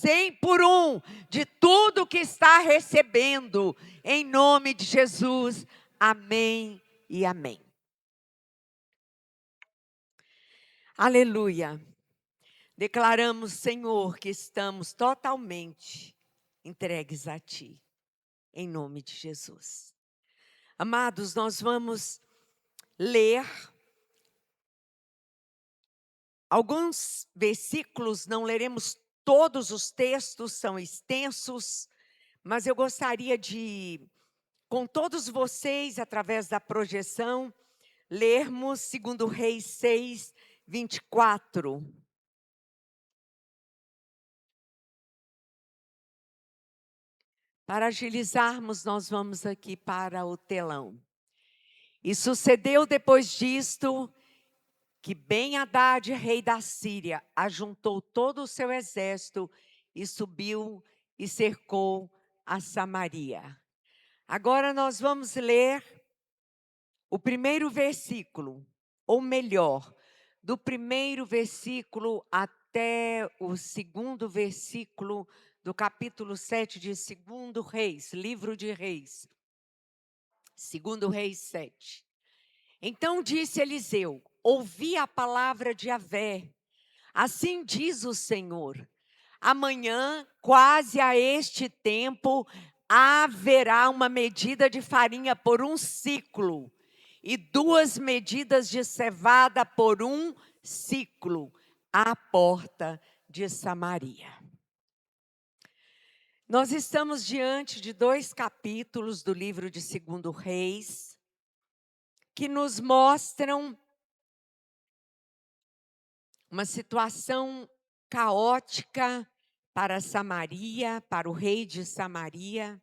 100 por 1 de tudo que está recebendo, em nome de Jesus. Amém e amém. Aleluia. Declaramos, Senhor, que estamos totalmente entregues a Ti, em nome de Jesus. Amados, nós vamos ler alguns versículos, não leremos todos os textos, são extensos, mas eu gostaria de, com todos vocês, através da projeção, lermos 2 Reis 6, 24. Para agilizarmos, nós vamos aqui para o telão. E sucedeu depois disto, que Ben-Hadad, rei da Síria, ajuntou todo o seu exército e subiu e cercou a Samaria. Agora nós vamos ler o primeiro versículo, ou melhor, do primeiro versículo até o segundo versículo do capítulo 7 de 2 Reis, livro de Reis. 2 Reis 7. Então disse Eliseu: ouvi a palavra de Yahvé. Assim diz o Senhor: amanhã, quase a este tempo, haverá uma medida de farinha por 1 siclo, e 2 medidas de cevada por 1 siclo, à porta de Samaria. Nós estamos diante de 2 capítulos do livro de 2 Reis, que nos mostram uma situação caótica para Samaria, para o rei de Samaria.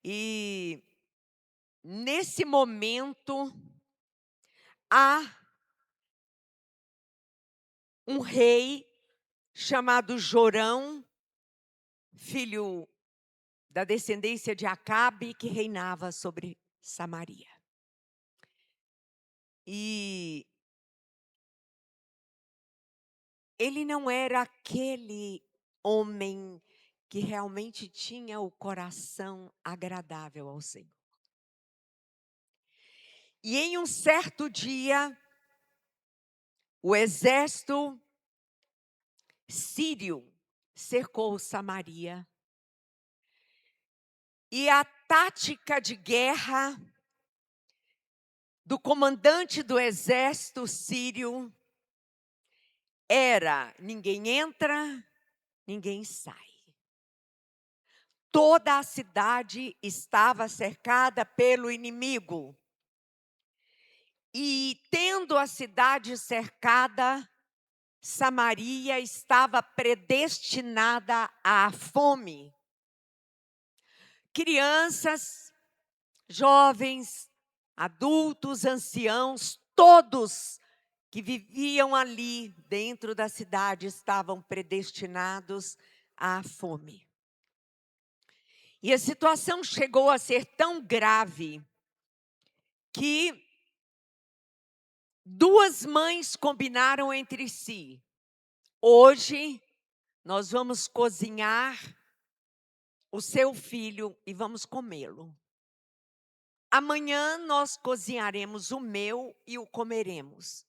E nesse momento há um rei chamado Jorão, filho da descendência de Acabe, que reinava sobre Samaria. E ele não era aquele homem que realmente tinha o coração agradável ao Senhor. E em um certo dia, o exército sírio cercou Samaria. E a tática de guerra do comandante do exército sírio era: ninguém entra, ninguém sai. Toda a cidade estava cercada pelo inimigo. E tendo a cidade cercada, Samaria estava predestinada à fome. Crianças, jovens, adultos, anciãos, todos que viviam ali dentro da cidade estavam predestinados à fome. E a situação chegou a ser tão grave que 2 mães combinaram entre si: hoje nós vamos cozinhar o seu filho e vamos comê-lo. Amanhã nós cozinharemos o meu e o comeremos.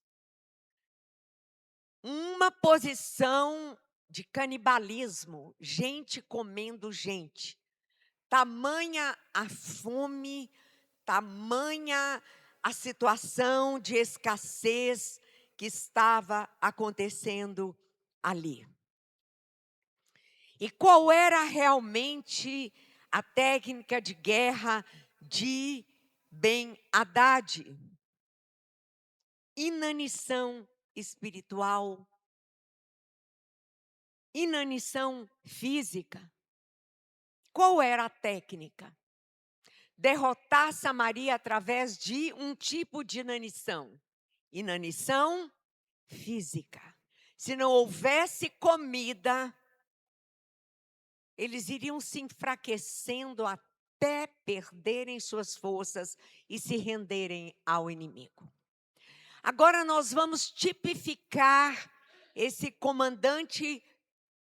Uma posição de canibalismo, gente comendo gente. Tamanha a fome, tamanha a situação de escassez que estava acontecendo ali. E qual era realmente a técnica de guerra de Ben-Hadad? Inanição espiritual, inanição física. Qual era a técnica? Derrotar Samaria através de um tipo de inanição. Inanição física. Se não houvesse comida, eles iriam se enfraquecendo até perderem suas forças e se renderem ao inimigo. Agora nós vamos tipificar esse comandante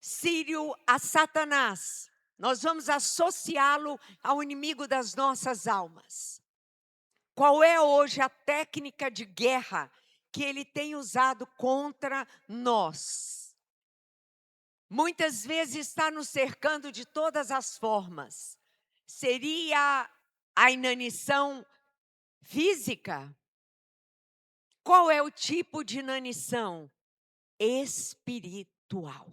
Sírio a Satanás. Nós vamos associá-lo ao inimigo das nossas almas. Qual é hoje a técnica de guerra que ele tem usado contra nós? Muitas vezes está nos cercando de todas as formas. Seria a inanição física? Qual é o tipo de inanição? Espiritual.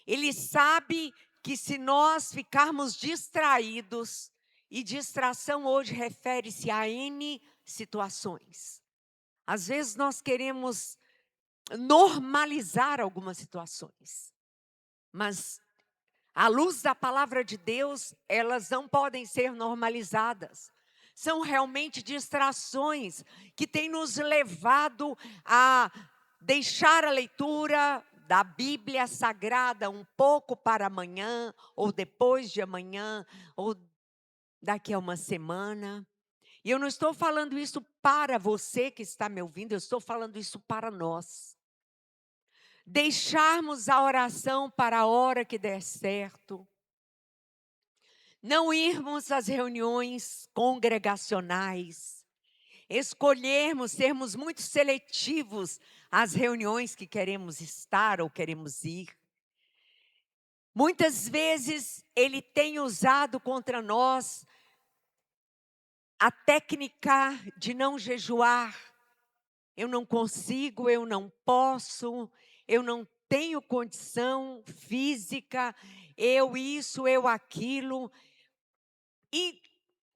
Ele sabe que se nós ficarmos distraídos, e distração hoje refere-se a N situações. Às vezes nós queremos normalizar algumas situações, mas à luz da palavra de Deus, elas não podem ser normalizadas. São realmente distrações que têm nos levado a deixar a leitura da Bíblia Sagrada um pouco para amanhã, ou depois de amanhã, ou daqui a uma semana. E eu não estou falando isso para você que está me ouvindo, eu estou falando isso para nós. Deixarmos a oração para a hora que der certo. Não irmos às reuniões congregacionais. Escolhermos, sermos muito seletivos às reuniões que queremos estar ou queremos ir. Muitas vezes ele tem usado contra nós a técnica de não jejuar. Eu não consigo, eu não posso, eu não tenho condição física, eu isso, eu aquilo. E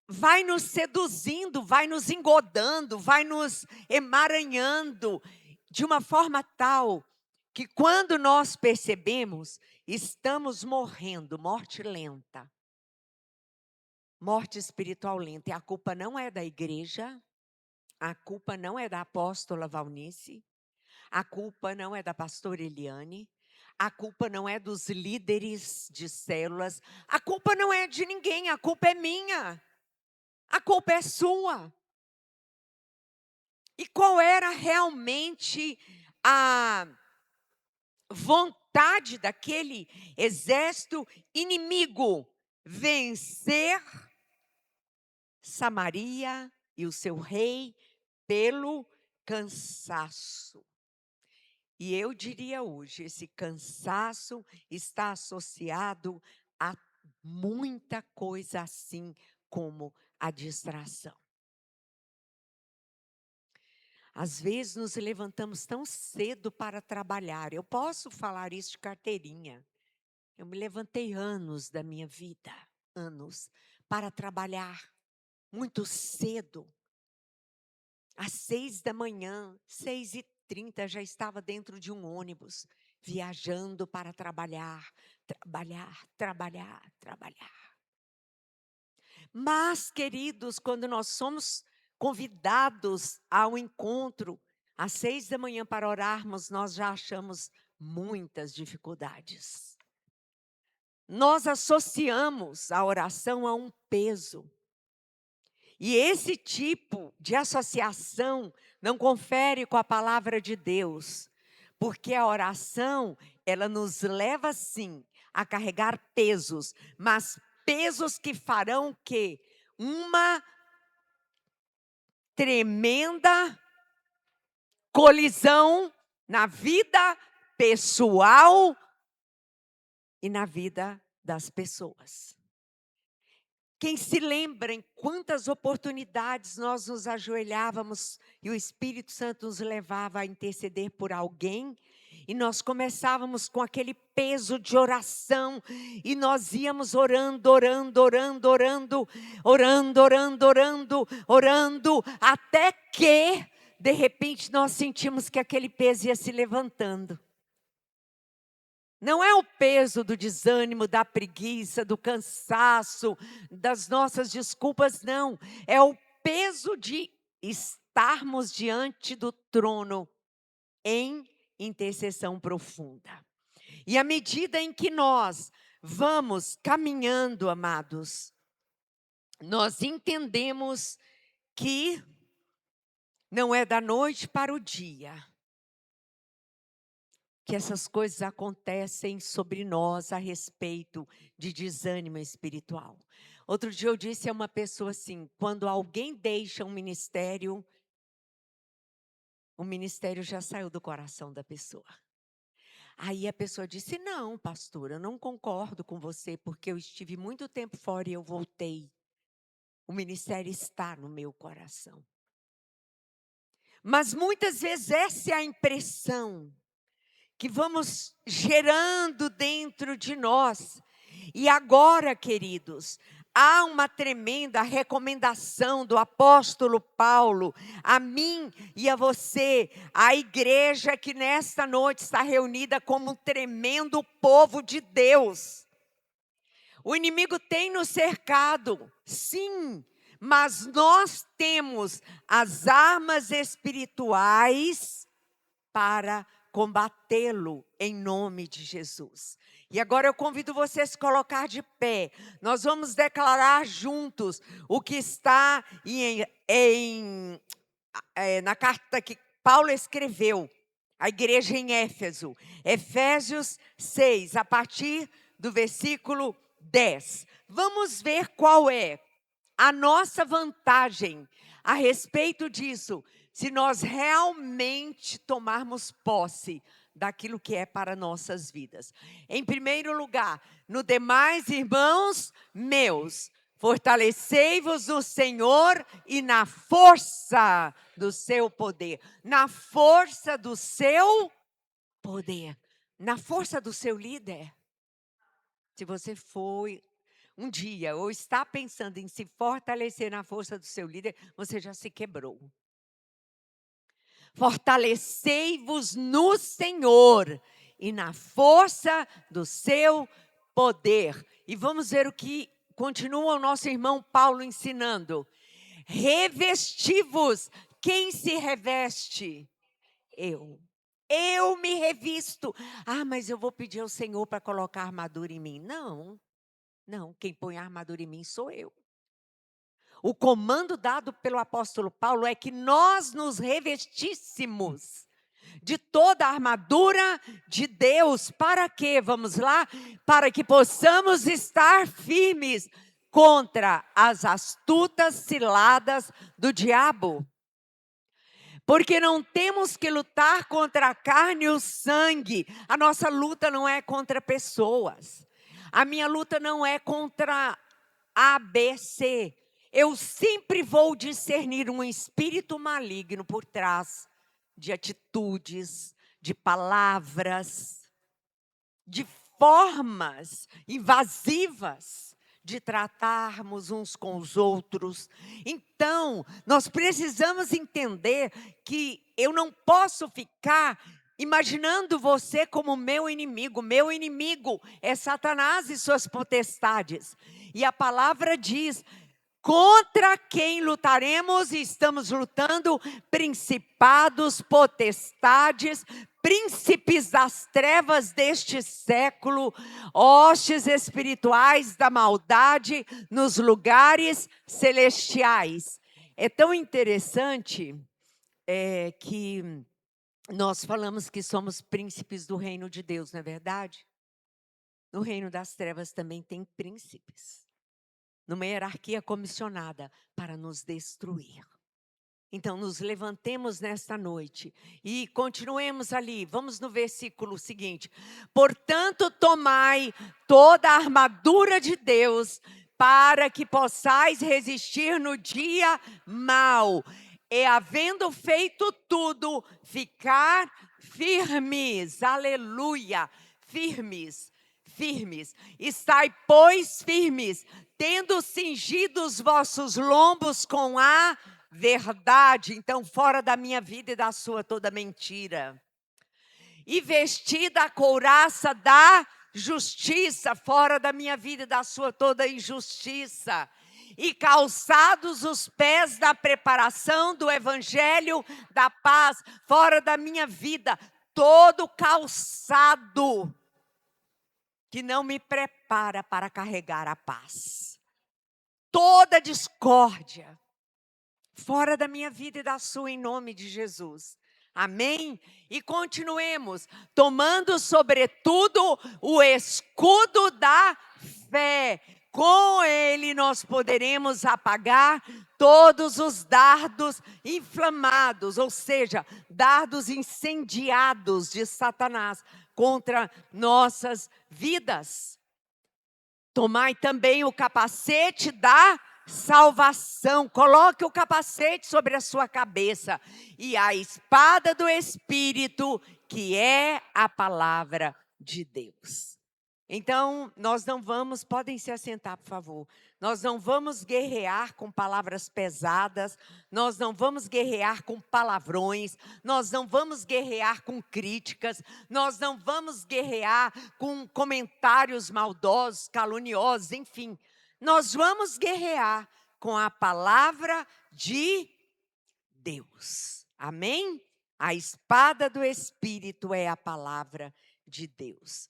vai nos seduzindo, vai nos engodando, vai nos emaranhando de uma forma tal que quando nós percebemos, estamos morrendo, morte lenta. Morte espiritual lenta. E a culpa não é da igreja, a culpa não é da apóstola Valnice, a culpa não é da pastora Eliane, a culpa não é dos líderes de células, a culpa não é de ninguém, a culpa é minha, a culpa é sua. E qual era realmente a vontade daquele exército inimigo? Vencer Samaria e o seu rei pelo cansaço. E eu diria hoje, esse cansaço está associado a muita coisa assim como a distração. Às vezes nos levantamos tão cedo para trabalhar. Eu posso falar isso de carteirinha. Eu me levantei anos da minha vida, anos, para trabalhar muito cedo. Às 6 da manhã, 6h30, já estava dentro de um ônibus, viajando para trabalhar, trabalhar, trabalhar, trabalhar. Mas, queridos, quando nós somos convidados ao encontro, às 6 da manhã para orarmos, nós já achamos muitas dificuldades. Nós associamos a oração a um peso. E esse tipo de associação não confere com a palavra de Deus, porque a oração, ela nos leva sim a carregar pesos, mas pesos que farão o quê? Uma tremenda colisão na vida pessoal e na vida das pessoas. Quem se lembra em quantas oportunidades nós nos ajoelhávamos e o Espírito Santo nos levava a interceder por alguém, e nós começávamos com aquele peso de oração, e nós íamos orando, orando, orando, orando, orando, orando, orando, orando, até que, de repente, nós sentimos que aquele peso ia se levantando. Não é o peso do desânimo, da preguiça, do cansaço, das nossas desculpas, não. É o peso de estarmos diante do trono em intercessão profunda. E à medida em que nós vamos caminhando, amados, nós entendemos que não é da noite para o dia. que essas coisas acontecem sobre nós a respeito de desânimo espiritual. Outro dia eu disse a uma pessoa assim: quando alguém deixa um ministério, o ministério já saiu do coração da pessoa. Aí a pessoa disse: não, pastor, eu não concordo com você, porque eu estive muito tempo fora e eu voltei. O ministério está no meu coração. Mas muitas vezes essa é a impressão que vamos gerando dentro de nós. E agora, queridos, há uma tremenda recomendação do apóstolo Paulo a mim e a você, a igreja que nesta noite está reunida como um tremendo povo de Deus. O inimigo tem nos cercado, sim, mas nós temos as armas espirituais para combatê-lo em nome de Jesus. E agora eu convido você a se colocar de pé. Nós vamos declarar juntos o que está na carta que Paulo escreveu à igreja em Éfeso. Efésios 6, a partir do versículo 10. Vamos ver qual é a nossa vantagem a respeito disso, se nós realmente tomarmos posse daquilo que é para nossas vidas. Em primeiro lugar, no demais, irmãos meus, fortalecei-vos no Senhor e na força do seu poder. Na força do seu poder. Na força do seu líder. Se você foi um dia ou está pensando em se fortalecer na força do seu líder, você já se quebrou. Fortalecei-vos no Senhor e na força do seu poder. E vamos ver o que continua o nosso irmão Paulo ensinando. Revesti-vos. Quem se reveste? Eu. Eu me revisto. Ah, mas eu vou pedir ao Senhor para colocar armadura em mim. Não. Não, quem põe a armadura em mim sou eu. O comando dado pelo apóstolo Paulo é que nós nos revestíssemos de toda a armadura de Deus. Para quê? Vamos lá? Para que possamos estar firmes contra as astutas ciladas do diabo. Porque não temos que lutar contra a carne e o sangue. A nossa luta não é contra pessoas. A minha luta não é contra A, B, C. Eu sempre vou discernir um espírito maligno por trás de atitudes, de palavras, de formas invasivas de tratarmos uns com os outros. Então, nós precisamos entender que eu não posso ficar imaginando você como meu inimigo. Meu inimigo é Satanás e suas potestades. E a palavra diz: contra quem lutaremos? E estamos lutando principados, potestades, príncipes das trevas deste século, hostes espirituais da maldade nos lugares celestiais. É tão interessante que nós falamos que somos príncipes do reino de Deus, não é verdade? No reino das trevas também tem príncipes, numa hierarquia comissionada para nos destruir. Então, nos levantemos nesta noite e continuemos ali. Vamos no versículo seguinte. Portanto, tomai toda a armadura de Deus para que possais resistir no dia mau. E havendo feito tudo, ficar firmes. Aleluia. Firmes. Firmes. Estai, pois, firmes, tendo cingido os vossos lombos com a verdade. Então, fora da minha vida e da sua toda mentira. E vestida a couraça da justiça, fora da minha vida e da sua toda injustiça. E calçados os pés da preparação do evangelho da paz, fora da minha vida, todo calçado que não me prepara para carregar a paz. Toda discórdia, fora da minha vida e da sua, em nome de Jesus. Amém? E continuemos, tomando sobretudo o escudo da fé. Com ele nós poderemos apagar todos os dardos inflamados, ou seja, dardos incendiados de Satanás contra nossas vidas. Tomai também o capacete da salvação. Coloque o capacete sobre a sua cabeça. E a espada do Espírito, que é a palavra de Deus. Então, nós não vamos, podem se assentar, por favor. Nós não vamos guerrear com palavras pesadas, nós não vamos guerrear com palavrões, nós não vamos guerrear com críticas, nós não vamos guerrear com comentários maldosos, caluniosos, enfim. Nós vamos guerrear com a palavra de Deus. Amém? A espada do Espírito é a palavra de Deus.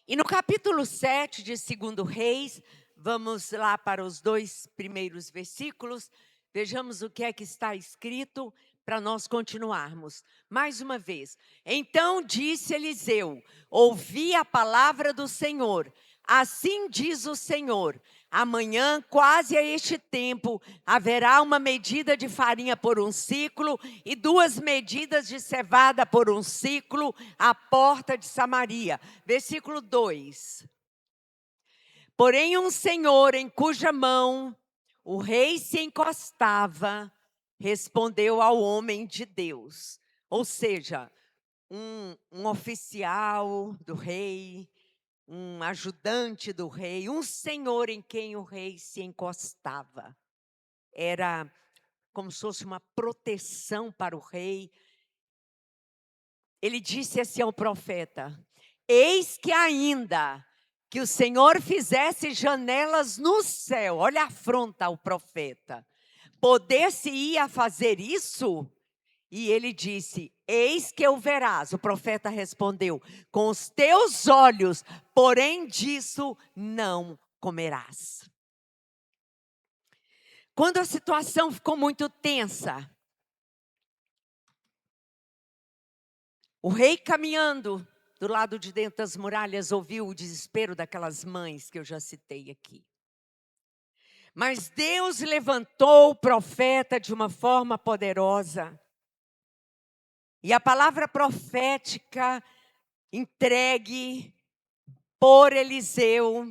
E no capítulo 7 de 2 Reis, vamos lá para os 2 primeiros versículos, vejamos o que é que está escrito para nós continuarmos. Mais uma vez, então disse Eliseu, ouvi a palavra do Senhor, assim diz o Senhor, amanhã, quase a este tempo, haverá uma medida de farinha por um ciclo e 2 medidas de cevada por um ciclo à porta de Samaria. Versículo 2. Porém, um senhor em cuja mão o rei se encostava, respondeu ao homem de Deus. Ou seja, um oficial do rei, um ajudante do rei, um senhor em quem o rei se encostava. Era como se fosse uma proteção para o rei. Ele disse assim ao profeta: eis que ainda que o Senhor fizesse janelas no céu, olha a afronta ao profeta, poder-se-ia fazer isso? E ele disse, eis que o verás. O profeta respondeu, com os teus olhos, porém disso não comerás. Quando a situação ficou muito tensa, o rei caminhando do lado de dentro das muralhas ouviu o desespero daquelas mães que eu já citei aqui. Mas Deus levantou o profeta de uma forma poderosa. E a palavra profética entregue por Eliseu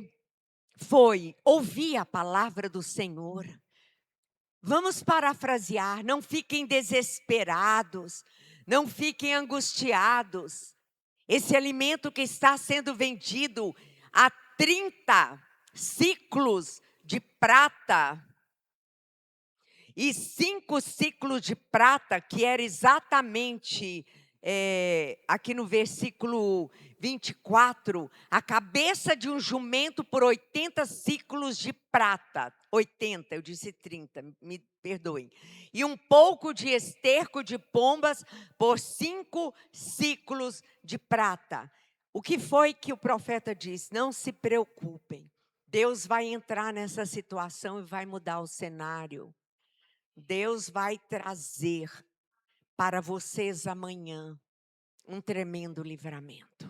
foi: ouvir a palavra do Senhor. Vamos parafrasear, não fiquem desesperados, não fiquem angustiados. Esse alimento que está sendo vendido a 30 ciclos de prata, e 5 ciclos de prata, que era exatamente, aqui no versículo 24, a cabeça de um jumento por 80 ciclos de prata. 80, eu disse 30, me perdoem. E um pouco de esterco de pombas por 5 ciclos de prata. O que foi que o profeta disse? Não se preocupem. Deus vai entrar nessa situação e vai mudar o cenário. Deus vai trazer para vocês amanhã um tremendo livramento.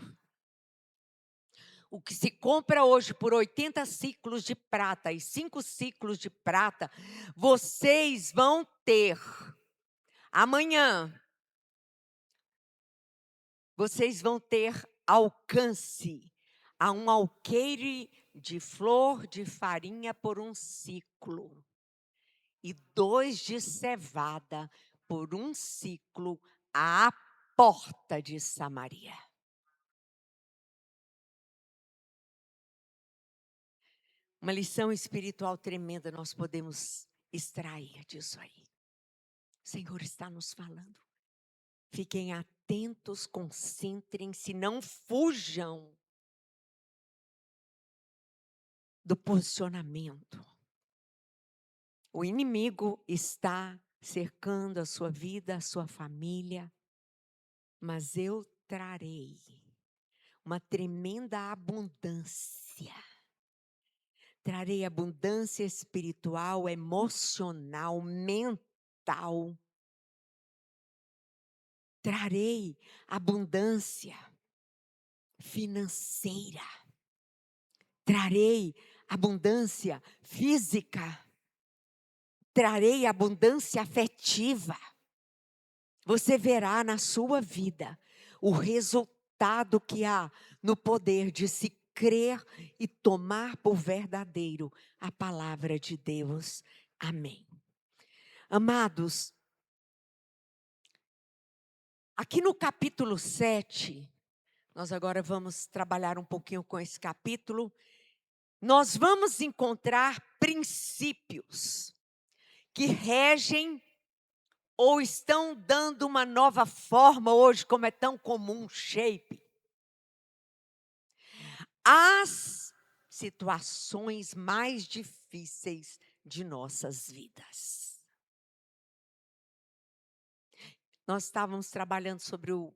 O que se compra hoje por 80 ciclos de prata e 5 ciclos de prata, vocês vão ter amanhã. Vocês vão ter alcance a um alqueire de flor de farinha por um ciclo. E 2 de cevada por um ciclo à porta de Samaria. Uma lição espiritual tremenda nós podemos extrair disso aí. O Senhor está nos falando. Fiquem atentos, concentrem-se, não fujam do posicionamento. O inimigo está cercando a sua vida, a sua família, mas eu trarei uma tremenda abundância. Trarei abundância espiritual, emocional, mental. trarei abundância financeira, trarei abundância física, trarei abundância afetiva. Você verá na sua vida o resultado que há no poder de se crer e tomar por verdadeiro a palavra de Deus. Amém. Amados, aqui no capítulo 7, nós agora vamos trabalhar um pouquinho com esse capítulo. Nós vamos encontrar princípios que regem ou estão dando uma nova forma hoje, como é tão comum, shape, as situações mais difíceis de nossas vidas. Nós estávamos trabalhando sobre o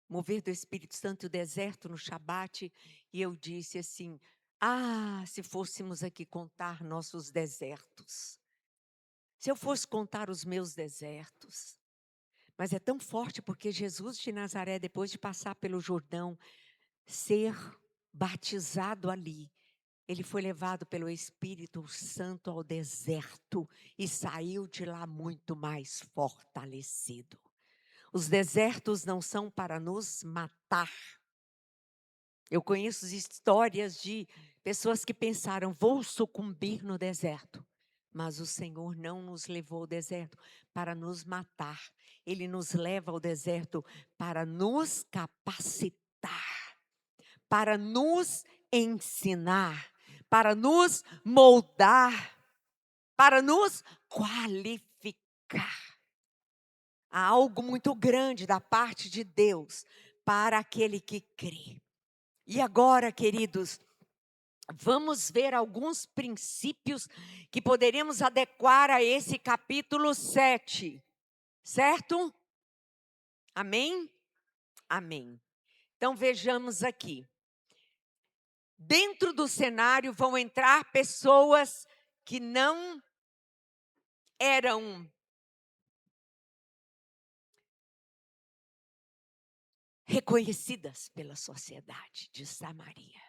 mover do Espírito Santo e o deserto no Shabat, e eu disse assim, se fôssemos aqui contar nossos desertos. Se eu fosse contar os meus desertos. Mas é tão forte porque Jesus de Nazaré, depois de passar pelo Jordão, ser batizado ali, ele foi levado pelo Espírito Santo ao deserto e saiu de lá muito mais fortalecido. Os desertos não são para nos matar. Eu conheço histórias de pessoas que pensaram, vou sucumbir no deserto. Mas o Senhor não nos levou ao deserto para nos matar. Ele nos leva ao deserto para nos capacitar, para nos ensinar, para nos moldar, para nos qualificar. Há algo muito grande da parte de Deus para aquele que crê. E agora, queridos, vamos ver alguns princípios que poderíamos adequar a esse capítulo 7, certo? Amém? Amém. Então vejamos aqui. Dentro do cenário vão entrar pessoas que não eram reconhecidas pela sociedade de Samaria.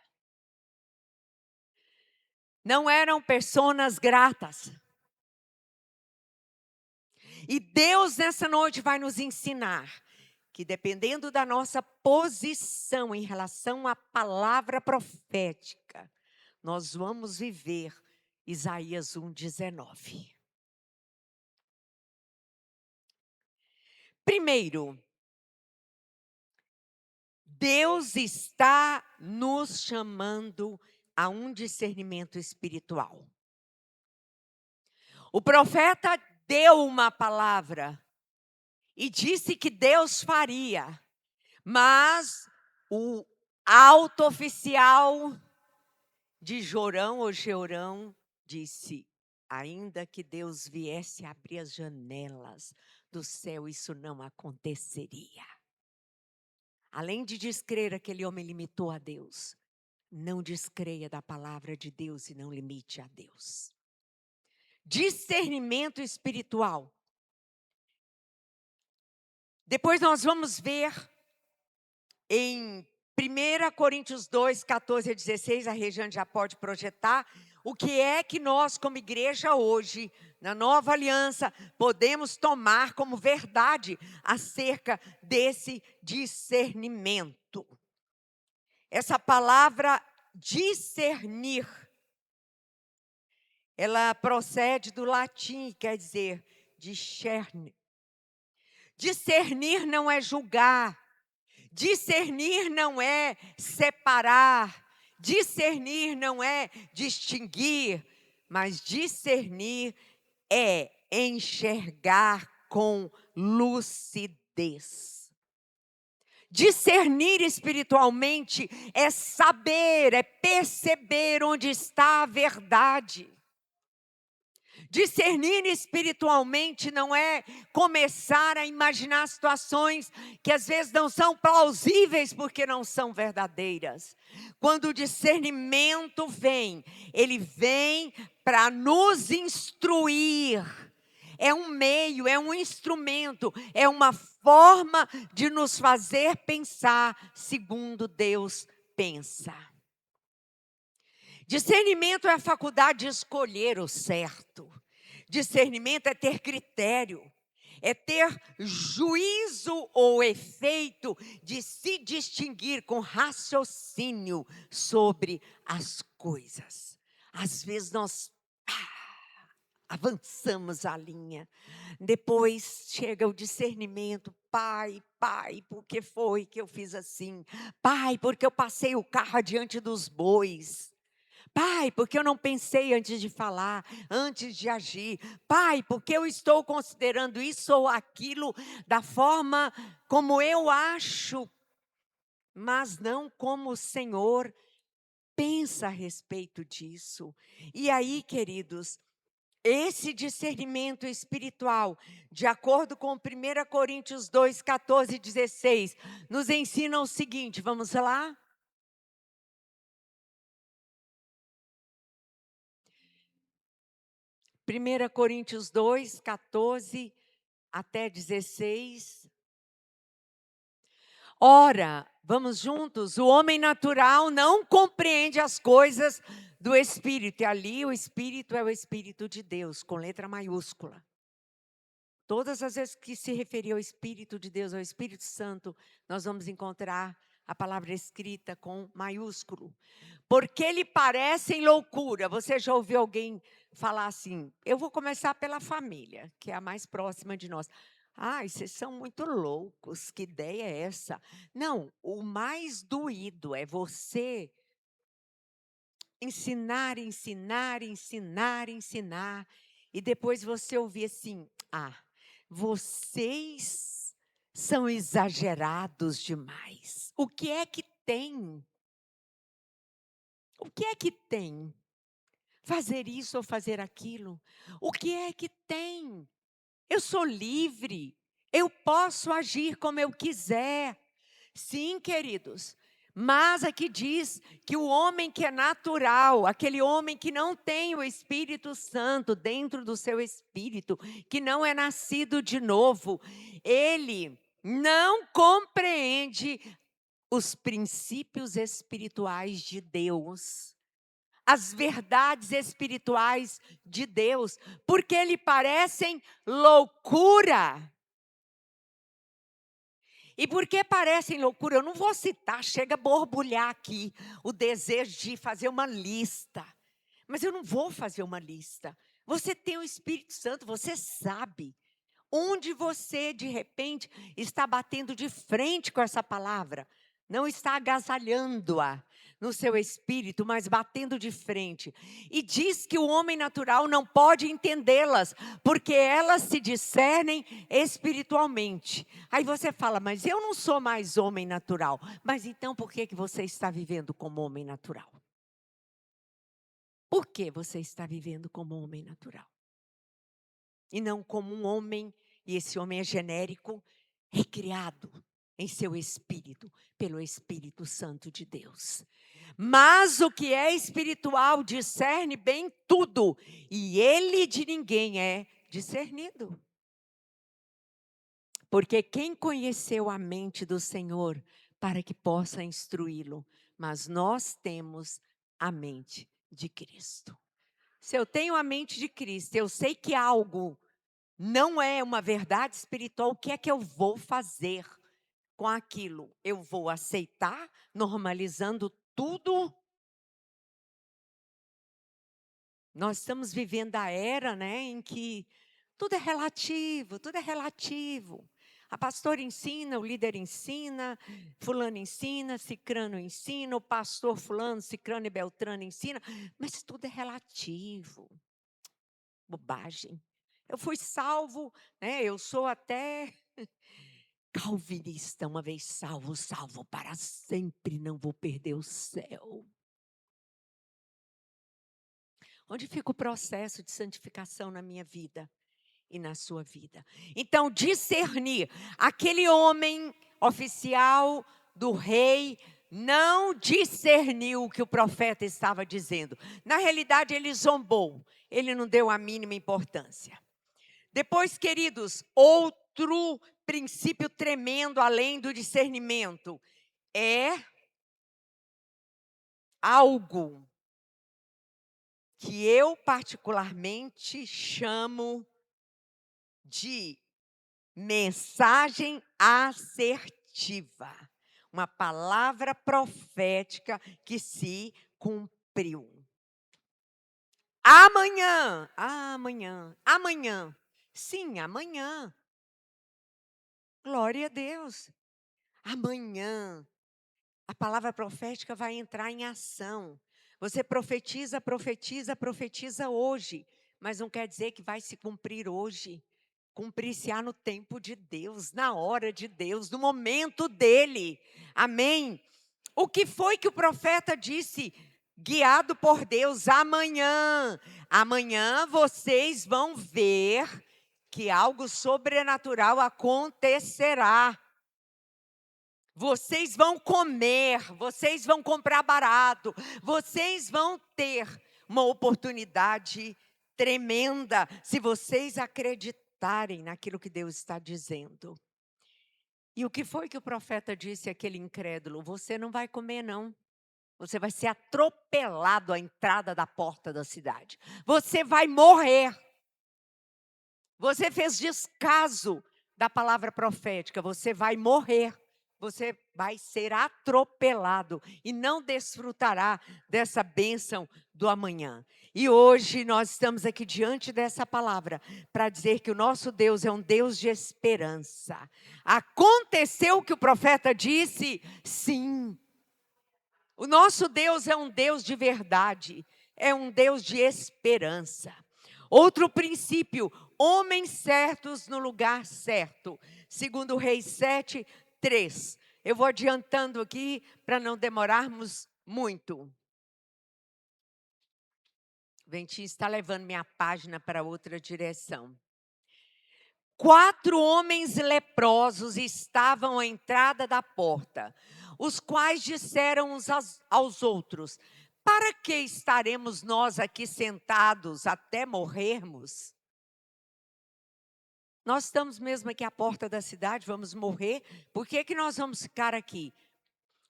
Não eram pessoas gratas. E Deus nessa noite vai nos ensinar que dependendo da nossa posição em relação à palavra profética, nós vamos viver Isaías 1:19. Primeiro, Deus está nos chamando a um discernimento espiritual. O profeta deu uma palavra e disse que Deus faria, mas o alto oficial de Jorão ou Georão disse, ainda que Deus viesse abrir as janelas do céu, isso não aconteceria. Além de descrer, aquele homem limitou a Deus. Não descreia da palavra de Deus e não limite a Deus. Discernimento espiritual. Depois nós vamos ver em 1 Coríntios 2, 14-16, a Regiane já pode projetar, o que é que nós como igreja hoje, na nova aliança, podemos tomar como verdade acerca desse discernimento. Essa palavra discernir, ela procede do latim, quer dizer, discerne. Discernir não é julgar, discernir não é separar, discernir não é distinguir, mas discernir é enxergar com lucidez. Discernir espiritualmente é saber, é perceber onde está a verdade. Discernir espiritualmente não é começar a imaginar situações que às vezes não são plausíveis porque não são verdadeiras. Quando o discernimento vem, ele vem para nos instruir. é um meio, é um instrumento, é uma forma de nos fazer pensar segundo Deus pensa. Discernimento é a faculdade de escolher o certo. Discernimento é ter critério, é ter juízo ou efeito de se distinguir com raciocínio sobre as coisas. Às vezes nós avançamos a linha, depois chega o discernimento. Pai, por que foi que eu fiz assim? Pai, porque eu passei o carro adiante dos bois. Pai, porque eu não pensei antes de falar, antes de agir. Pai, porque eu estou considerando isso ou aquilo da forma como eu acho, mas não como o Senhor pensa a respeito disso. E aí, queridos, esse discernimento espiritual, de acordo com 1 Coríntios 2, 14 e 16, nos ensina o seguinte, vamos lá? 1 Coríntios 2, 14 até 16. Ora, vamos juntos, o homem natural não compreende as coisas do Espírito. E ali o Espírito é o Espírito de Deus, com letra maiúscula. Todas as vezes que se referir ao Espírito de Deus, ao Espírito Santo, nós vamos encontrar a palavra escrita com maiúsculo. Porque lhe parecem loucura. Você já ouviu alguém falar assim? Eu vou começar pela família, que é a mais próxima de nós. Ai, vocês são muito loucos, que ideia é essa? Não, o mais doído é você ensinar, e depois você ouvir assim, vocês são exagerados demais. O que é que tem? O que é que tem? Fazer isso ou fazer aquilo? O que é que tem? Eu sou livre, eu posso agir como eu quiser. Sim, queridos, mas aqui diz que o homem que é natural, aquele homem que não tem o Espírito Santo dentro do seu espírito, que não é nascido de novo, ele não compreende os princípios espirituais de Deus, as verdades espirituais de Deus, porque lhe parecem loucura. E por que parecem loucura? Eu não vou citar, chega a borbulhar aqui o desejo de fazer uma lista. Mas eu não vou fazer uma lista. Você tem o Espírito Santo, você sabe onde você, de repente, está batendo de frente com essa palavra. Não está agasalhando-a no seu espírito, mas batendo de frente. E diz que o homem natural não pode entendê-las, porque elas se discernem espiritualmente. Aí você fala, mas eu não sou mais homem natural. Mas então por que você está vivendo como homem natural? Por que você está vivendo como homem natural? E não como um homem, e esse homem é genérico, recriado em seu espírito, pelo Espírito Santo de Deus. Mas o que é espiritual discerne bem tudo, e ele de ninguém é discernido. Porque quem conheceu a mente do Senhor para que possa instruí-lo? Mas nós temos a mente de Cristo. Se eu tenho a mente de Cristo, eu sei que algo não é uma verdade espiritual, o que é que eu vou fazer com aquilo? Eu vou aceitar, normalizando tudo? Nós estamos vivendo a era, em que tudo é relativo, tudo é relativo. A pastora ensina, o líder ensina, fulano ensina, cicrano ensina, o pastor fulano, cicrano e beltrano ensina, mas tudo é relativo. Bobagem. Eu fui salvo, eu sou até calvinista, uma vez salvo, salvo para sempre, não vou perder o céu. Onde fica o processo de santificação na minha vida e na sua vida? Então, discernir, aquele homem oficial do rei não discerniu o que o profeta estava dizendo. Na realidade, ele zombou, ele não deu a mínima importância. Depois, queridos, outro princípio tremendo além do discernimento é algo que eu particularmente chamo de mensagem assertiva. Uma palavra profética que se cumpriu. Amanhã, amanhã, amanhã. Sim, amanhã. Glória a Deus. Amanhã. A palavra profética vai entrar em ação. Você profetiza, profetiza, profetiza hoje, mas não quer dizer que vai se cumprir hoje. Cumprir-se-á no tempo de Deus, na hora de Deus, no momento dele. Amém? O que foi que o profeta disse? Guiado por Deus, amanhã. Amanhã vocês vão ver que algo sobrenatural acontecerá. Vocês vão comer, vocês vão comprar barato, vocês vão ter uma oportunidade tremenda se vocês acreditarem naquilo que Deus está dizendo. E o que foi que o profeta disse àquele incrédulo? Você não vai comer, não. Você vai ser atropelado à entrada da porta da cidade. Você vai morrer. Você fez descaso da palavra profética. Você vai morrer. Você vai ser atropelado e não desfrutará dessa bênção do amanhã. E hoje nós estamos aqui diante dessa palavra para dizer que o nosso Deus é um Deus de esperança. Aconteceu o que o profeta disse? Sim. O nosso Deus é um Deus de verdade, é um Deus de esperança. Outro princípio, homens certos no lugar certo. Segundo Reis 7:3. Eu vou adiantando aqui para não demorarmos muito. O ventinho está levando minha página para outra direção. 4 homens leprosos estavam à entrada da porta, os quais disseram uns aos outros: para que estaremos nós aqui sentados até morrermos? Nós estamos mesmo aqui à porta da cidade, vamos morrer, por que nós vamos ficar aqui?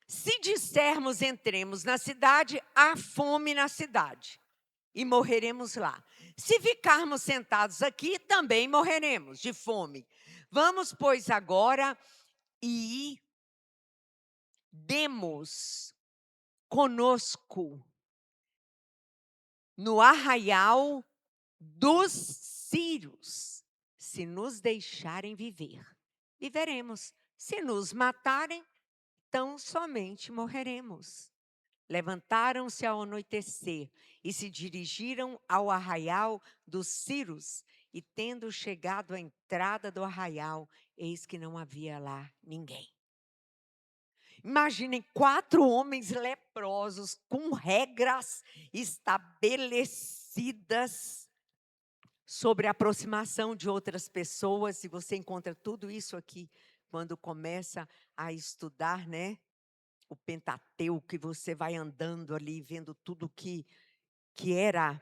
Se dissermos entremos na cidade, há fome na cidade e morreremos lá. Se ficarmos sentados aqui, também morreremos de fome. Vamos, pois, agora e demos conosco no arraial dos sírios. Se nos deixarem viver, viveremos. Se nos matarem, tão somente morreremos. Levantaram-se ao anoitecer e se dirigiram ao arraial dos sírios. E tendo chegado à entrada do arraial, eis que não havia lá ninguém. Imaginem 4 homens leprosos com regras estabelecidas sobre a aproximação de outras pessoas. E você encontra tudo isso aqui quando começa a estudar, né? O Pentateuco, que você vai andando ali, vendo tudo que era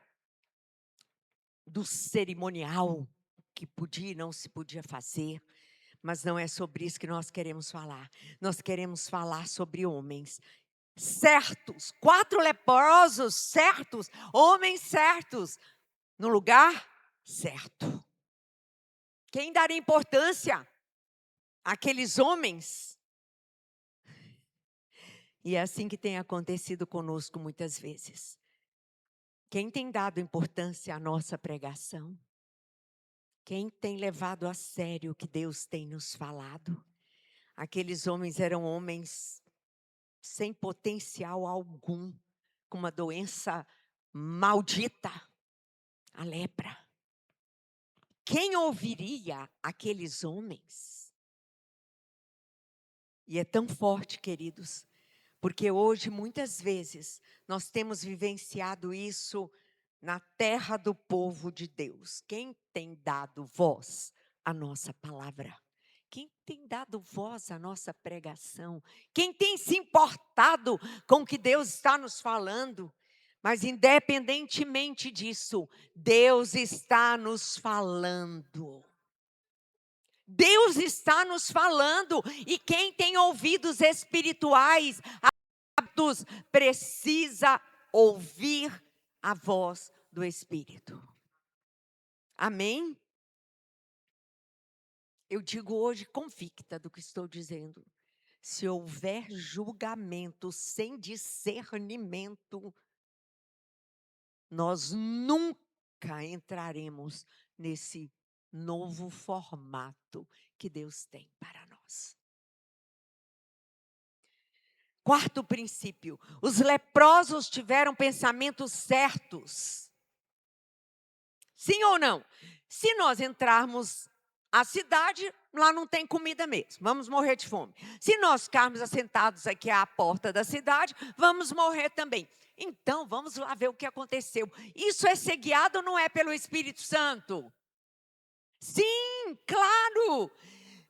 do cerimonial, que podia e não se podia fazer. Mas não é sobre isso que nós queremos falar. Nós queremos falar sobre homens certos, 4 leprosos certos, homens certos, no lugar certo. Quem daria importância àqueles homens? E é assim que tem acontecido conosco muitas vezes. Quem tem dado importância à nossa pregação? Quem tem levado a sério o que Deus tem nos falado? Aqueles homens eram homens sem potencial algum, com uma doença maldita, a lepra. Quem ouviria aqueles homens? E é tão forte, queridos, porque hoje, muitas vezes, nós temos vivenciado isso na terra do povo de Deus. Quem tem dado voz à nossa palavra? Quem tem dado voz à nossa pregação? Quem tem se importado com o que Deus está nos falando? Mas independentemente disso, Deus está nos falando. Deus está nos falando. E quem tem ouvidos espirituais, aptos, precisa ouvir a voz do Espírito. Amém? Eu digo hoje convicta do que estou dizendo. Se houver julgamento sem discernimento, nós nunca entraremos nesse novo formato que Deus tem para nós. Quarto princípio, os leprosos tiveram pensamentos certos. Sim ou não? Se nós entrarmos à cidade, lá não tem comida mesmo, vamos morrer de fome. Se nós ficarmos assentados aqui à porta da cidade, vamos morrer também. Então, vamos lá ver o que aconteceu. Isso é ser guiado ou não é pelo Espírito Santo? Sim, claro.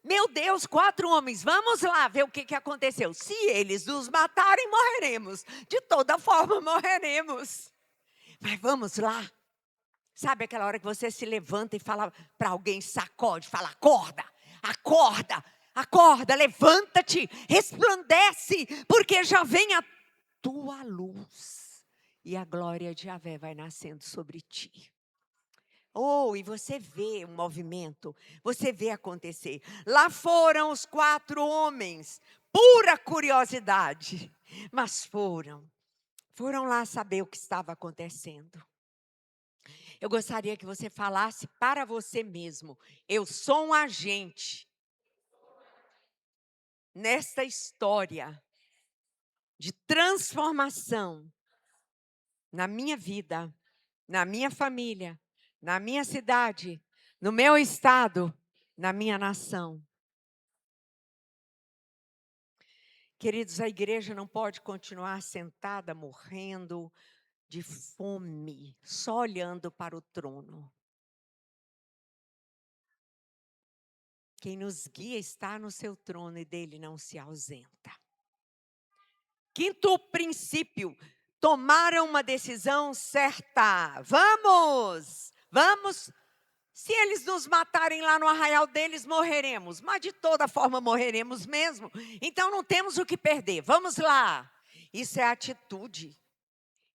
Meu Deus, 4 homens, vamos lá ver o que aconteceu. Se eles nos matarem, morreremos. De toda forma, morreremos. Mas vamos lá. Sabe aquela hora que você se levanta e fala para alguém, sacode, fala, acorda, acorda, acorda, levanta-te, resplandece, porque já vem a tua luz. E a glória de Yahvé vai nascendo sobre ti. Oh, e você vê o movimento, você vê acontecer. Lá foram os 4 homens, pura curiosidade, mas foram lá saber o que estava acontecendo. Eu gostaria que você falasse para você mesmo, eu sou um agente nesta história de transformação na minha vida, na minha família, na minha cidade, no meu estado, na minha nação. Queridos, a igreja não pode continuar sentada, morrendo de fome, só olhando para o trono. Quem nos guia está no seu trono e dele não se ausenta. Quinto princípio, tomaram uma decisão certa. Vamos. Se eles nos matarem lá no arraial deles, morreremos. Mas de toda forma morreremos mesmo. Então não temos o que perder. Vamos lá. Isso é atitude.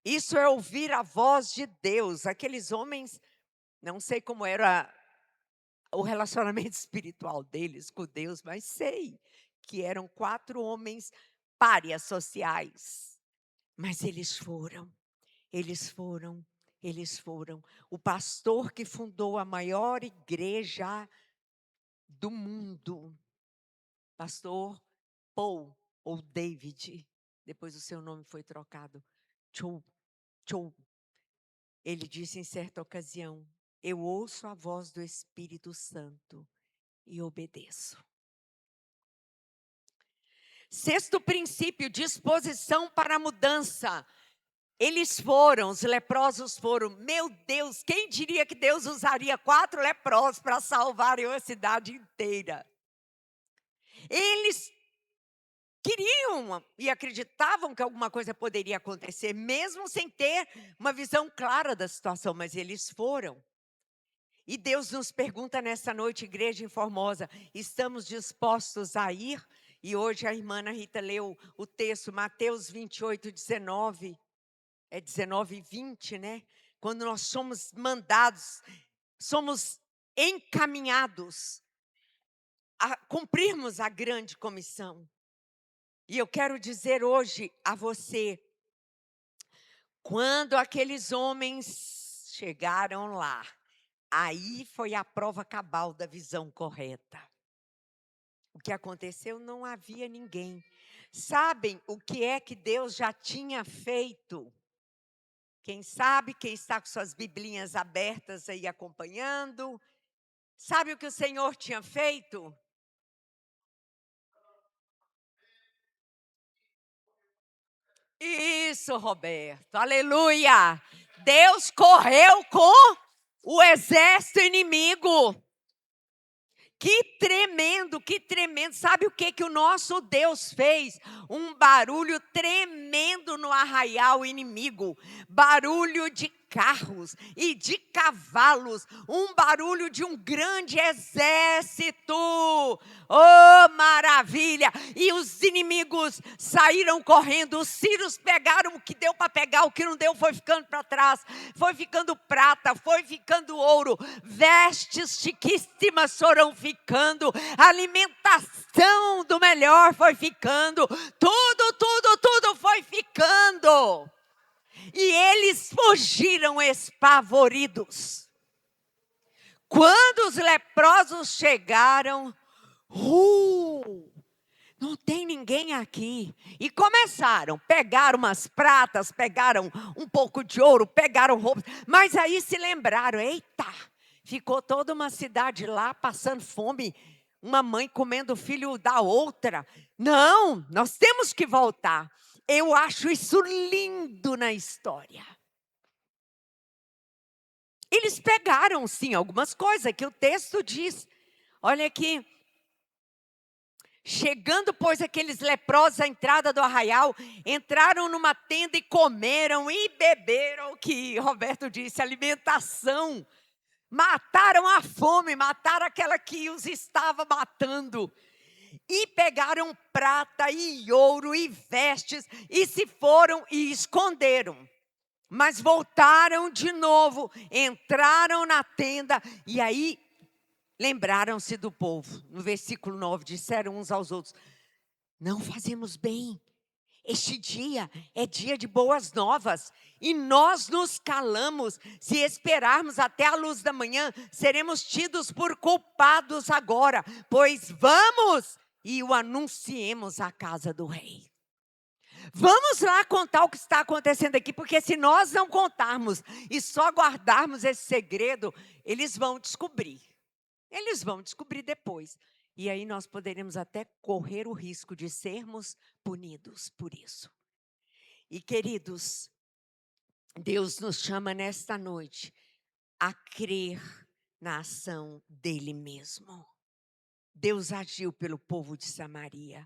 Isso é ouvir a voz de Deus. Aqueles homens, não sei como era o relacionamento espiritual deles com Deus, mas sei que eram 4 homens párias sociais. Mas eles foram. O pastor que fundou a maior igreja do mundo, pastor Paul ou David, depois o seu nome foi trocado, Cho, ele disse em certa ocasião, eu ouço a voz do Espírito Santo e obedeço. Sexto princípio, disposição para a mudança. Eles foram, os leprosos foram. Meu Deus, quem diria que Deus usaria 4 leprosos para salvarem a cidade inteira? Eles queriam e acreditavam que alguma coisa poderia acontecer, mesmo sem ter uma visão clara da situação, mas eles foram. E Deus nos pergunta nessa noite, igreja em Formosa, estamos dispostos a ir? E hoje a irmã Ana Rita leu o texto, Mateus 28, 19. É 19 e 20, né? Quando nós somos mandados, somos encaminhados a cumprirmos a grande comissão. E eu quero dizer hoje a você, quando aqueles homens chegaram lá, aí foi a prova cabal da visão correta. O que aconteceu? Não havia ninguém. Sabem o que é que Deus já tinha feito? Quem sabe, quem está com suas biblinhas abertas aí acompanhando, sabe o que o Senhor tinha feito? Isso, Roberto, aleluia! Deus correu com o exército inimigo. Que tremendo, que tremendo. Sabe o que o nosso Deus fez? Um barulho tremendo no arraial inimigo. Barulho de carros e de cavalos. Um barulho de um grande exército. Oh, maravilha! E os inimigos saíram correndo. Os sírios pegaram o que deu para pegar. O que não deu foi ficando para trás. Foi ficando prata, foi ficando ouro. Vestes chiquíssimas foram ficando. Alimentação do melhor foi ficando. Tudo foi ficando. E eles fugiram espavoridos. Quando os leprosos chegaram, não tem ninguém aqui. E começaram, pegaram umas pratas, pegaram um pouco de ouro, pegaram roupas. Mas aí se lembraram, eita, ficou toda uma cidade lá passando fome. Uma mãe comendo o filho da outra. Não, nós temos que voltar. Eu acho isso lindo na história. Eles pegaram, sim, algumas coisas que o texto diz. Olha aqui. Chegando, pois, aqueles leprosos à entrada do arraial, entraram numa tenda e comeram e beberam, o que Roberto disse, alimentação. Mataram a fome, mataram aquela que os estava matando. E pegaram prata e ouro e vestes e se foram e esconderam. Mas voltaram de novo, entraram na tenda e aí lembraram-se do povo. No versículo 9, disseram uns aos outros, não fazemos bem. Este dia é dia de boas novas e nós nos calamos. Se esperarmos até a luz da manhã, seremos tidos por culpados agora. Pois vamos e o anunciemos à casa do rei. Vamos lá contar o que está acontecendo aqui, porque se nós não contarmos e só guardarmos esse segredo, eles vão descobrir. Eles vão descobrir depois. E aí nós poderemos até correr o risco de sermos punidos por isso. E queridos, Deus nos chama nesta noite a crer na ação dele mesmo. Deus agiu pelo povo de Samaria.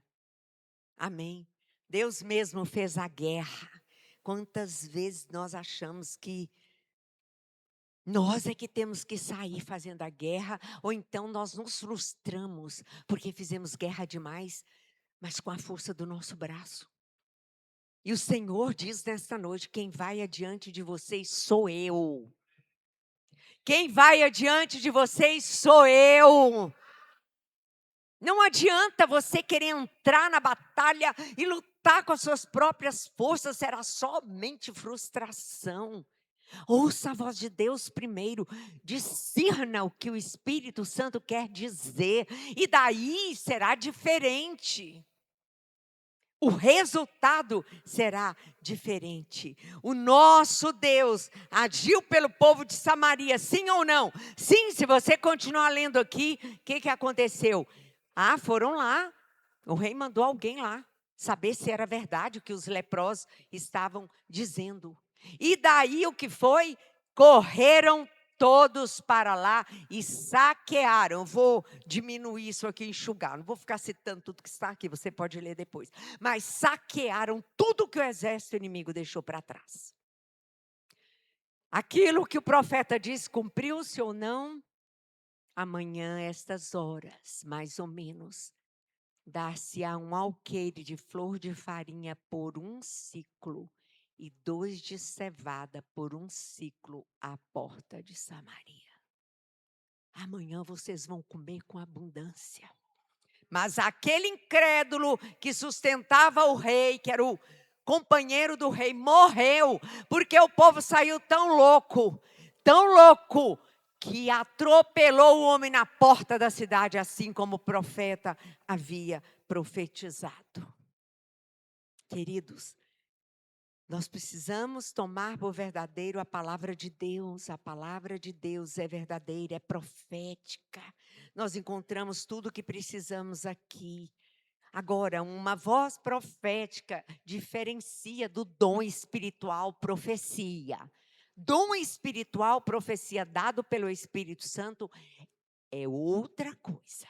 Amém. Deus mesmo fez a guerra. Quantas vezes nós achamos que nós é que temos que sair fazendo a guerra, ou então nós nos frustramos porque fizemos guerra demais, mas com a força do nosso braço. E o Senhor diz nesta noite, quem vai adiante de vocês sou eu. Quem vai adiante de vocês sou eu. Não adianta você querer entrar na batalha e lutar com as suas próprias forças, será somente frustração. Ouça a voz de Deus primeiro, discirna o que o Espírito Santo quer dizer, e daí será diferente. O resultado será diferente. O nosso Deus agiu pelo povo de Samaria, sim ou não? Sim, se você continuar lendo aqui, o que aconteceu? Foram lá, o rei mandou alguém lá, saber se era verdade o que os leprosos estavam dizendo. E daí o que foi? Correram todos para lá e saquearam. Vou diminuir isso aqui, enxugar. Não vou ficar citando tudo que está aqui, você pode ler depois. Mas saquearam tudo que o exército inimigo deixou para trás. Aquilo que o profeta disse, cumpriu-se ou não? Amanhã, estas horas, mais ou menos, dar-se-á um alqueire de flor de farinha por um ciclo e 2 de cevada por um ciclo à porta de Samaria. Amanhã vocês vão comer com abundância. Mas aquele incrédulo que sustentava o rei, que era o companheiro do rei, morreu, porque o povo saiu tão louco, que atropelou o homem na porta da cidade, assim como o profeta havia profetizado. Queridos, nós precisamos tomar por verdadeiro a palavra de Deus. A palavra de Deus é verdadeira, é profética. Nós encontramos tudo o que precisamos aqui. Agora, uma voz profética diferencia do dom espiritual, profecia. Dom espiritual, profecia dado pelo Espírito Santo, é outra coisa.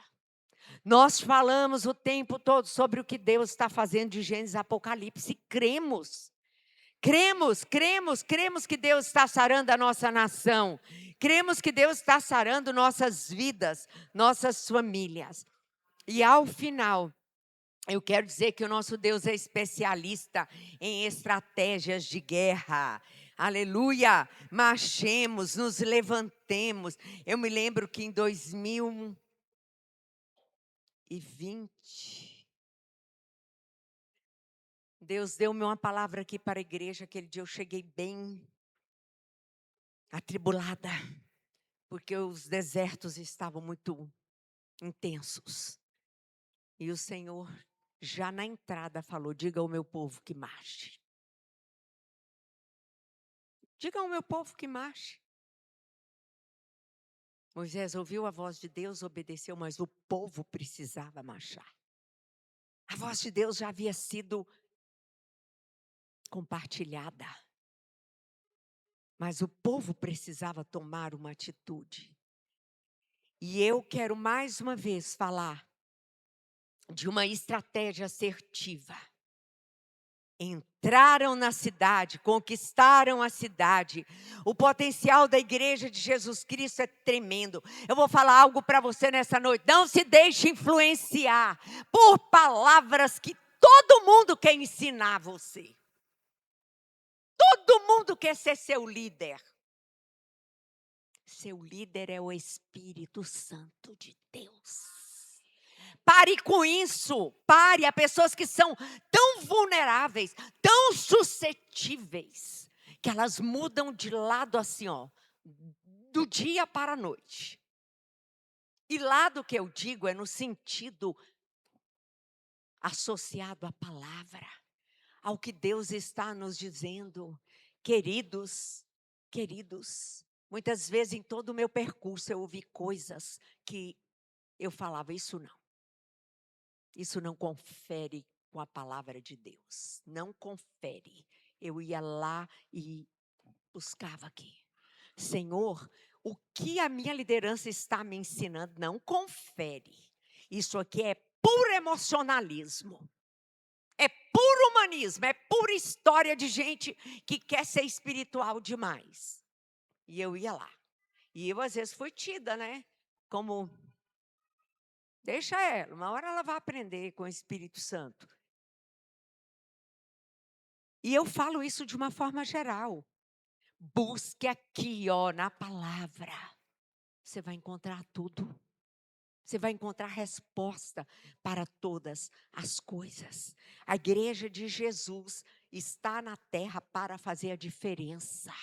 Nós falamos o tempo todo sobre o que Deus está fazendo de Gênesis a Apocalipse. Cremos que Deus está sarando a nossa nação. Cremos que Deus está sarando nossas vidas, nossas famílias. E ao final, eu quero dizer que o nosso Deus é especialista em estratégias de guerra. Aleluia! Marchemos, nos levantemos. Eu me lembro que em 2020, Deus deu-me uma palavra aqui para a igreja. Aquele dia eu cheguei bem atribulada, porque os desertos estavam muito intensos. E o Senhor, já na entrada, falou: diga ao meu povo que marche. Diga ao meu povo que marche. Moisés ouviu a voz de Deus, obedeceu, mas o povo precisava marchar. A voz de Deus já havia sido compartilhada, mas o povo precisava tomar uma atitude. E eu quero mais uma vez falar de uma estratégia assertiva. Entraram na cidade, conquistaram a cidade. O potencial da igreja de Jesus Cristo é tremendo. Eu vou falar algo para você nessa noite. Não se deixe influenciar por palavras que todo mundo quer ensinar você. Todo mundo quer ser seu líder. Seu líder é o Espírito Santo de Deus. Pare com isso, pare. Há pessoas que são tão vulneráveis, tão suscetíveis, que elas mudam de lado assim, ó, do dia para a noite. E lado que eu digo é no sentido associado à palavra, ao que Deus está nos dizendo. Queridos, muitas vezes em todo o meu percurso eu ouvi coisas que eu falava: isso não. Isso não confere com a palavra de Deus. Não confere. Eu ia lá e buscava aqui. Senhor, o que a minha liderança está me ensinando não confere. Isso aqui é puro emocionalismo. É puro humanismo. É pura história de gente que quer ser espiritual demais. E eu ia lá. E eu às vezes fui tida, né? Como... deixa ela, uma hora ela vai aprender com o Espírito Santo. E eu falo isso de uma forma geral. Busque aqui, ó, na palavra. Você vai encontrar tudo. Você vai encontrar resposta para todas as coisas. A igreja de Jesus está na terra para fazer a diferença.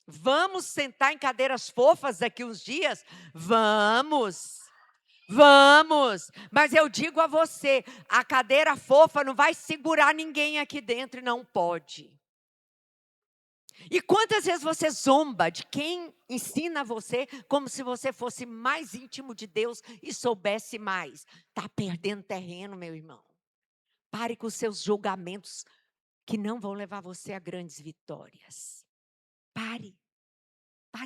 Vamos sentar em cadeiras fofas daqui uns dias? Vamos! Vamos, mas eu digo a você, a cadeira fofa não vai segurar ninguém aqui dentro e não pode. E quantas vezes você zomba de quem ensina você como se você fosse mais íntimo de Deus e soubesse mais? Está perdendo terreno, meu irmão. Pare com seus julgamentos que não vão levar você a grandes vitórias. Pare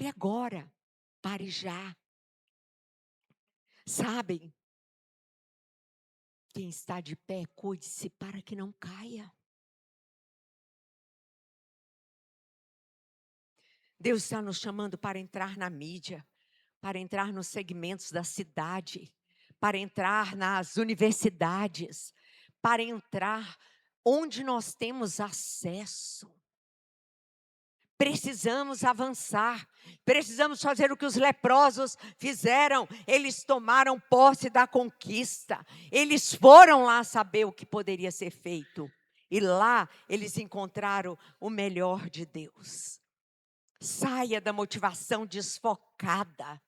agora, pare já. Sabem? Quem está de pé, cuide-se para que não caia. Deus está nos chamando para entrar na mídia, para entrar nos segmentos da cidade, para entrar nas universidades, para entrar onde nós temos acesso. Precisamos avançar, precisamos fazer o que os leprosos fizeram. Eles tomaram posse da conquista, eles foram lá saber o que poderia ser feito. E lá eles encontraram o melhor de Deus. Saia da motivação desfocada.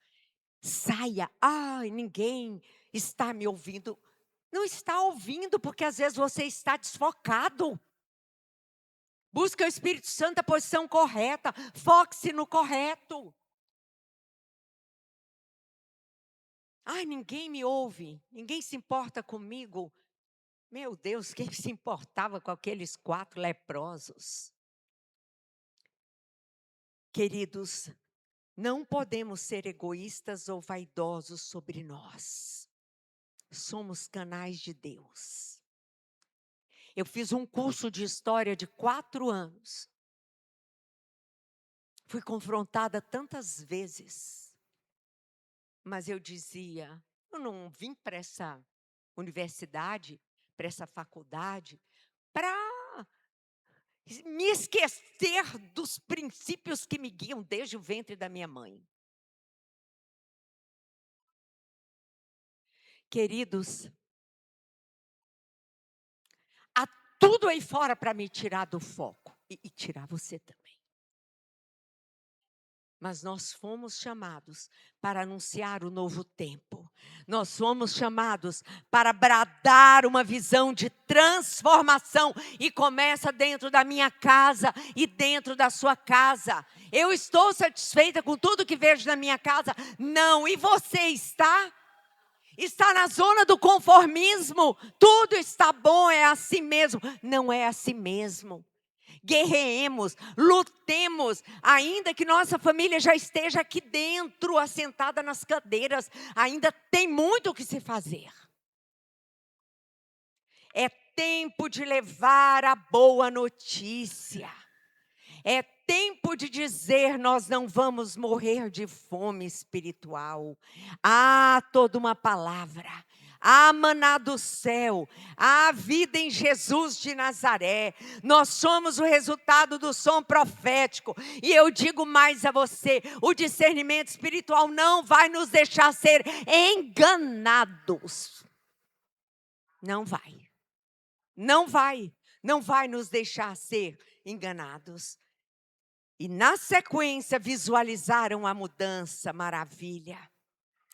Saia. Ai, ninguém está me ouvindo. Não está ouvindo porque às vezes você está desfocado. Busque o Espírito Santo, a posição correta. Foque-se no correto. Ai, ninguém me ouve. Ninguém se importa comigo. Meu Deus, quem se importava com aqueles 4 leprosos? Queridos, Não podemos ser egoístas ou vaidosos sobre nós. Somos canais de Deus. Eu fiz um curso de história de 4 anos. Fui confrontada tantas vezes. Mas eu dizia, eu não vim para essa universidade, para essa faculdade, para me esquecer dos princípios que me guiam desde o ventre da minha mãe. Queridos, há tudo aí fora para me tirar do foco e tirar você também. Mas nós fomos chamados para anunciar o novo tempo. Nós fomos chamados para bradar uma visão de transformação. E começa dentro da minha casa e dentro da sua casa. Eu estou satisfeita com tudo que vejo na minha casa? Não. E você está? Está na zona do conformismo? Tudo está bom, é assim mesmo. Não é assim mesmo. Guerreemos, lutemos, ainda que nossa família já esteja aqui dentro, assentada nas cadeiras, ainda tem muito o que se fazer. É tempo de levar a boa notícia. É tempo de dizer, nós não vamos morrer de fome espiritual. Há toda uma palavra. Há maná do céu, há vida em Jesus de Nazaré. Nós somos o resultado do som profético. E eu digo mais a você, o discernimento espiritual não vai nos deixar ser enganados. Não vai. Não vai. Não vai nos deixar ser enganados. E na sequência visualizaram a mudança, maravilha.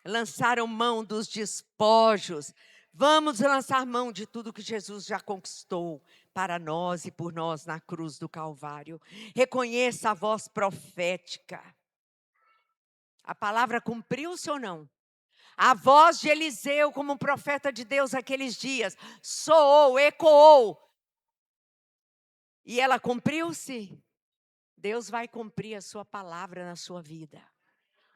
Lançaram mão dos despojos. Vamos lançar mão de tudo que Jesus já conquistou para nós e por nós na cruz do Calvário. Reconheça a voz profética. A palavra cumpriu-se ou não? A voz de Eliseu como um profeta de Deus aqueles dias soou, ecoou. E ela cumpriu-se? Deus vai cumprir a sua palavra na sua vida.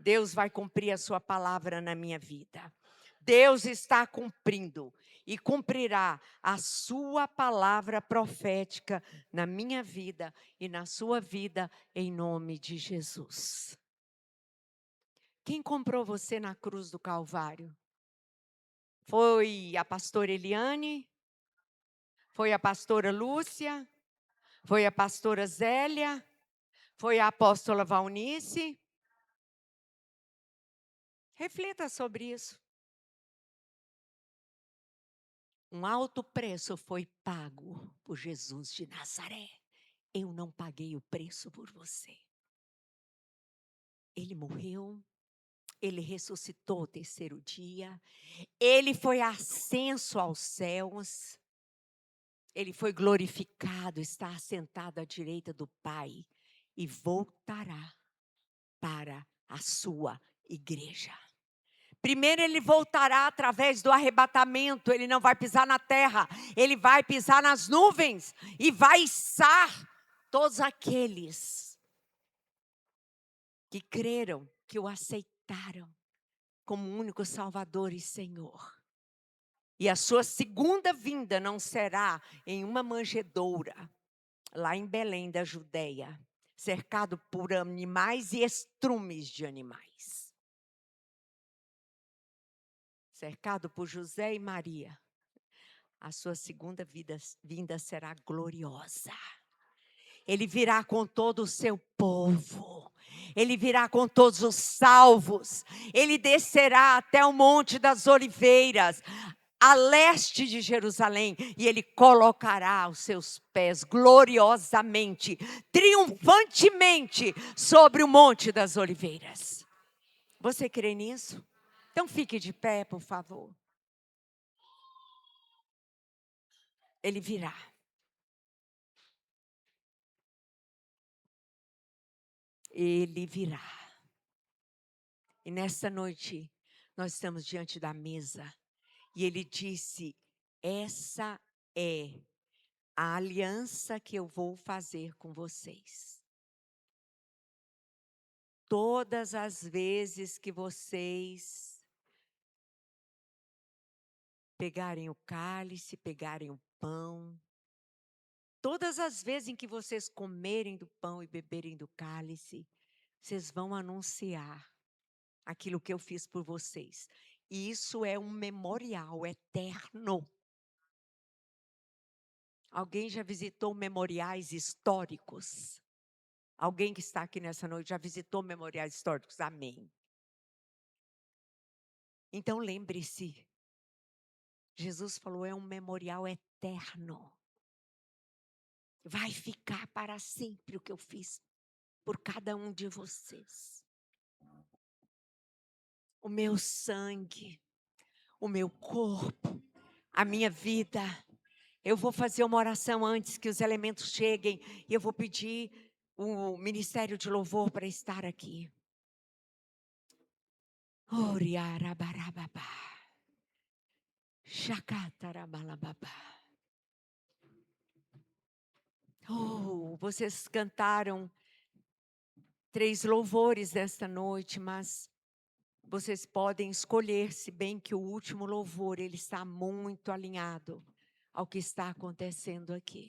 Deus vai cumprir a sua palavra na minha vida. Deus está cumprindo e cumprirá a sua palavra profética na minha vida e na sua vida, em nome de Jesus. Quem comprou você na cruz do Calvário? Foi a pastora Eliane? Foi a pastora Lúcia? Foi a pastora Zélia? Foi a apóstola Valnice? Reflita sobre isso. Um alto preço foi pago por Jesus de Nazaré. Eu não paguei o preço por você. Ele morreu, ele ressuscitou o terceiro dia, ele foi ascenso aos céus, ele foi glorificado, está assentado à direita do Pai e voltará para a sua igreja. Primeiro ele voltará através do arrebatamento, ele não vai pisar na terra, ele vai pisar nas nuvens e vai içar todos aqueles que creram, que o aceitaram como único Salvador e Senhor. E a sua segunda vinda não será em uma manjedoura, lá em Belém da Judeia, cercado por animais e estrumes de animais. Cercado por José e Maria, a sua segunda vinda será gloriosa. Ele virá com todo o seu povo. Ele virá com todos os salvos. Ele descerá até o Monte das Oliveiras, a leste de Jerusalém, e ele colocará os seus pés gloriosamente, triunfantemente, sobre o Monte das Oliveiras. Você crê nisso? Então fique de pé, por favor. Ele virá. Ele virá. E nesta noite, nós estamos diante da mesa. E ele disse, essa é a aliança que eu vou fazer com vocês. todas as vezes que vocês pegarem o cálice, pegarem o pão, todas as vezes em que vocês comerem do pão e beberem do cálice, vocês vão anunciar aquilo que eu fiz por vocês. E isso é um memorial eterno. Alguém já visitou memoriais históricos? Alguém que está aqui nessa noite já visitou memoriais históricos? Amém. Então lembre-se, Jesus falou, é um memorial eterno. Vai ficar para sempre o que eu fiz por cada um de vocês. O meu sangue, o meu corpo, a minha vida. Eu vou fazer uma oração antes que os elementos cheguem e eu vou pedir o ministério de louvor para estar aqui. Oriarabarababa. Chacatarabalababa. Oh, vocês cantaram 3 louvores desta noite, mas vocês podem escolher, se bem que o último louvor ele está muito alinhado ao que está acontecendo aqui.